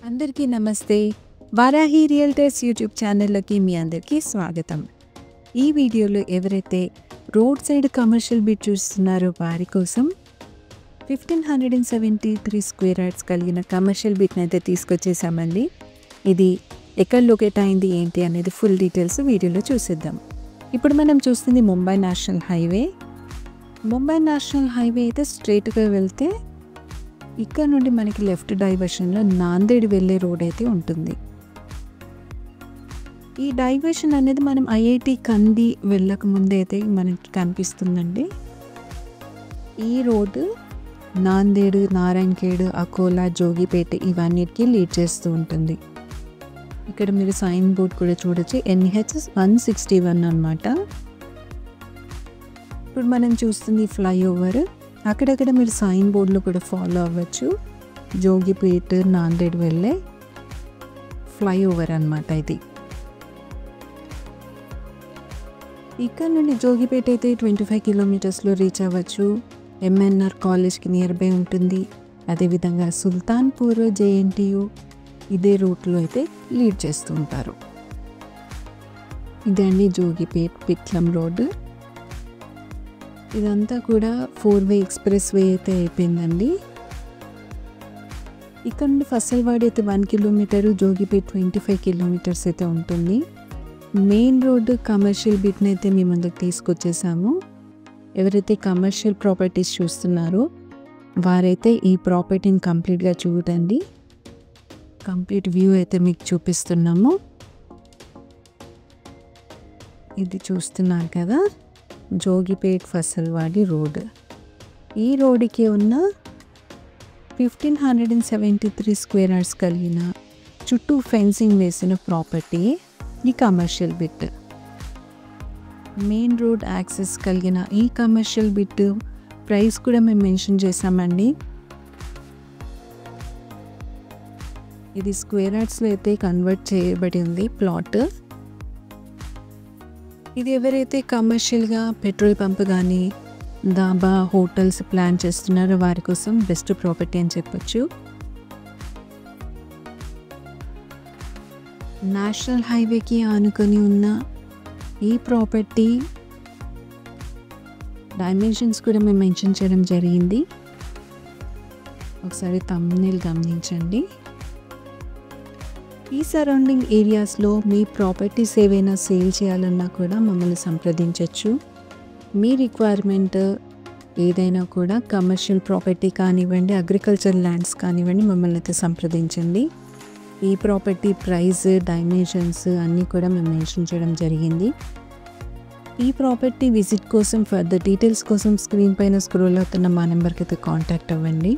అందరికీ నమస్తే. Varahi realtors YouTube ఛానల్లోకి మీ అందరికీ స్వాగతం. ఈ వీడియోలో ఎవరైతే రోడ్ సైడ్ కమర్షియల్ బిట్ చూస్తున్నారో వారి కోసం 1573 స్క్వేర్ యార్డ్స్ కలిగిన కమర్షియల్ బిట్ని అయితే తీసుకొచ్చేసామండి. ఇది ఎక్కడ లొకేట్ అయింది ఏంటి అనేది ఫుల్ డీటెయిల్స్ వీడియోలో చూసేద్దాం. ఇప్పుడు మనం చూస్తుంది Mumbai national highway. Mumbai national highway అయితే స్ట్రైట్గా వెళ్తే ఇక్కడ నుండి మనకి లెఫ్ట్ డైవర్షన్లో నాందేడ్ వెళ్ళే రోడ్ అయితే ఉంటుంది. ఈ డైవర్షన్ అనేది మనం ఐఐటి కండి వెళ్ళక ముందే అయితే మనకి కనిపిస్తుందండి. ఈ రోడ్డు నాందేడ్, నారాయణఖేడ్, అకోలా, జోగిపేట ఇవన్నిటికీ లీడ్ చేస్తూ ఉంటుంది. ఇక్కడ మీరు సైన్ బోర్డ్ కూడా చూడొచ్చు, NH 161 అన్నమాట. ఇప్పుడు మనం చూస్తుంది ఫ్లైఓవర్. అక్కడక్కడ మీరు సైన్ బోర్డులో కూడా ఫాలో అవ్వచ్చు. జోగిపేట, నాందేడ్ వెళ్ళే ఫ్లైఓవర్ అన్నమాట ఇది. ఇక్కడ నుండి జోగిపేట అయితే 25 కిలోమీటర్స్లో రీచ్ అవ్వచ్చు. MNR కాలేజ్కి నియర్ బై ఉంటుంది. అదేవిధంగా సుల్తాన్పూర్, JNTU ఇదే రూట్లో అయితే లీడ్ చేస్తూ ఉంటారు. ఇదండి జోగిపేట్ పిట్లం రోడ్డు. ఇదంతా కూడా 4-వే ఎక్స్ప్రెస్ వే అయితే అయిపోయిందండి. ఇక్కడ నుండి ఫసల్వాడి అయితే 1 కిలోమీటరు, జోగిపేట్ 25 కిలోమీటర్స్ అయితే ఉంటుంది. మెయిన్ రోడ్డు కమర్షియల్ బిట్ని అయితే మీ ముందుకు తీసుకొచ్చేసాము. ఎవరైతే కమర్షియల్ ప్రాపర్టీస్ చూస్తున్నారో వారైతే ఈ ప్రాపర్టీని కంప్లీట్గా చూడండి. కంప్లీట్ వ్యూ అయితే మీకు చూపిస్తున్నాము. ఇది చూస్తున్నారు కదా, జోగిపేట్ ఫసల్వాడి రోడ్. ఈ రోడ్డుకి ఉన్న 1573 స్క్వేర్ యార్డ్స్ కలిగిన చుట్టూ ఫెన్సింగ్ వేసిన ప్రాపర్టీ ఈ commercial bit. Main road access కలిగిన ఈ కమర్షియల్ బిట్ ప్రైస్ కూడా మేము మెన్షన్ చేసామండి. ఇది స్క్వేర్ యార్డ్స్లో అయితే కన్వర్ట్ చేయబడి ఉంది ప్లాట్. ఇది ఎవరైతే కమర్షియల్గా పెట్రోల్ పంప్ కానీ దాబా, హోటల్స్ ప్లాన్ చేస్తున్నారో వారి కోసం బెస్ట్ ప్రాపర్టీ అని చెప్పొచ్చు. నేషనల్ హైవేకి ఆనుకొని ఉన్న ఈ ప్రాపర్టీ డైమెన్షన్స్ కూడా మేము మెన్షన్ చేయడం జరిగింది. ఒకసారి థంబ్నెయిల్ గమనించండి. ఈ సరౌండింగ్ ఏరియాస్లో మీ ప్రాపర్టీస్ ఏవైనా సేల్ చేయాలన్నా కూడా మమ్మల్ని సంప్రదించవచ్చు. మీ రిక్వైర్మెంట్ ఏదైనా కూడా కమర్షియల్ ప్రాపర్టీ కానివ్వండి, అగ్రికల్చర్ ల్యాండ్స్ కానివ్వండి, మమ్మల్ని అయితే సంప్రదించండి. ఈ ప్రాపర్టీ ప్రైస్, డైమెన్షన్స్ అన్నీ కూడా మేము మెన్షన్ చేయడం జరిగింది. ఈ ప్రాపర్టీ విజిట్ కోసం, ఫర్దర్ డీటెయిల్స్ కోసం స్క్రీన్ పైన స్క్రోల్ అవుతున్న మా నెంబర్కి అయితే కాంటాక్ట్ అవ్వండి.